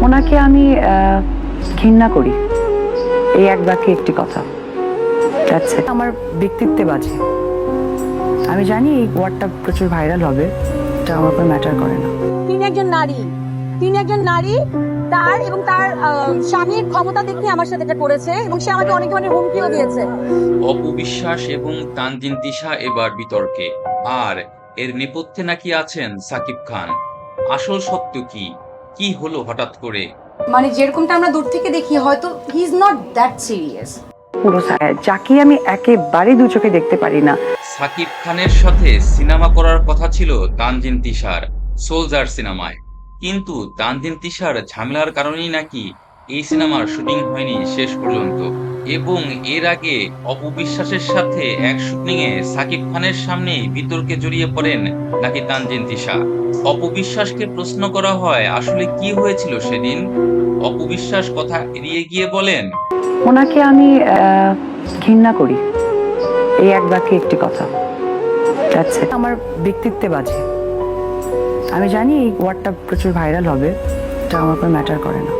ওনাকে আমি ঘৃণা করি, এই এক বাক্যে একটি কথা। আমার ব্যক্তিত্বে বাজে। আমি জানি এই ওয়ার্ডটা প্রচুর ভাইরাল হবে, এটা আমার উপর ম্যাটার করে না। তিনি একজন নারী তার এবং তার স্বামীর ক্ষমতা দেখে আমার সাথে এটা করেছে এবং সে আমাকে অনেক ধরনের হুমকিও দিয়েছে। অপু বিশ্বাস এবং তানজিন তিশা এবার বিতর্কে, আর এর নেপথ্যে নাকি আছেন সাকিব খান। আসল সত্য কি কি হলো হঠাৎ করে? মানে যেরকমটা আমরা দূর থেকে দেখি, হয়তো he is not that serious. পুরো যাকে আমি একেবারেই দু চোখে দেখতে পারি না। সাকিব খানের সাথে সিনেমা করার কথা ছিল তানজিন তিশার সোলজার সিনেমায়, কিন্তু তানজিন তিশার ঝামেলার কারণেই নাকি এই সিনেমার শুটিং হয়নি শেষ পর্যন্ত। এবং এর আগে অপু বিশ্বাসের সাথে এক শুটিং এ সাকিব খানের সামনেই বিতর্কে জড়িয়ে পড়েন নাকি তানজিন তিশা। অপু বিশ্বাসকে প্রশ্ন করা হয় আসলে কি হয়েছিল সেদিন। অপু বিশ্বাস কথা এড়িয়ে গিয়ে বলেন, ওনাকে আমি ঘৃণা করি, এই এক বাক্যে একটি কথা। আমার ব্যক্তিত্বে বাজে। আমি জানি এই ওয়ার্ডটা প্রচুর ভাইরাল হবে, এটা আমার উপর ম্যাটার করে না।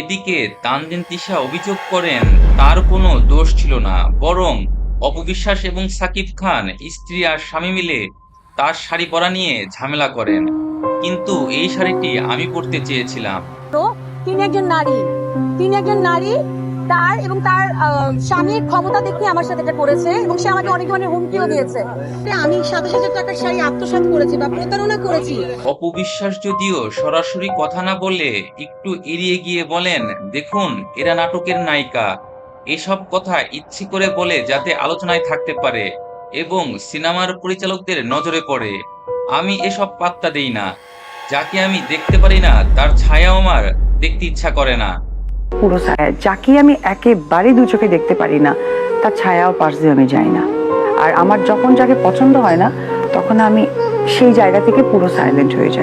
এদিকে তানজিন তিশা অভিযোগ করেন তার কোনো দোষ ছিল না, বরং অপু বিশ্বাস এবং সাকিব খান স্ত্রী আর স্বামী মিলে তার শাড়ি পরা নিয়ে ঝামেলা করেন, কিন্তু এই শাড়িটি আমি পরতে চেয়েছিলাম। তো তিনি একজন নারী তার এবং তার স্বামীর ক্ষমতা দেখে আমার সাথে এটা করেছে এবং সে আমাকে অনেক ধরনের হুমকিও দিয়েছে। আমি ৭০,০০০ টাকার শাড়ি আত্মসাৎ করেছি বা প্রতারণা করেছি। অপু বিশ্বাস যদিও সরাসরি কথা না বলে একটু এড়িয়ে গিয়ে বলেন, দেখুন এরা নাটকের নায়িকা, এসব কথা ইচ্ছে করে বলে যাতে আলোচনায় থাকতে পারে এবং সিনেমার পরিচালকদের নজরে পড়ে। আমি এসব পাত্তা দেই না, যাকে আমি দেখতে পারি না তার ছায়াও আমার দেখতে ইচ্ছা করে না। পুরো যাকে আমি একেবারেই দু চোখে দেখতে পারি না, তার ছায়াও পাশ দিয়ে আমি যাই না। আর আমার যখন যাকে পছন্দ হয় না, তখন আমি সেই জায়গা থেকে পুরো সাইলেন্ট হয়ে যাই।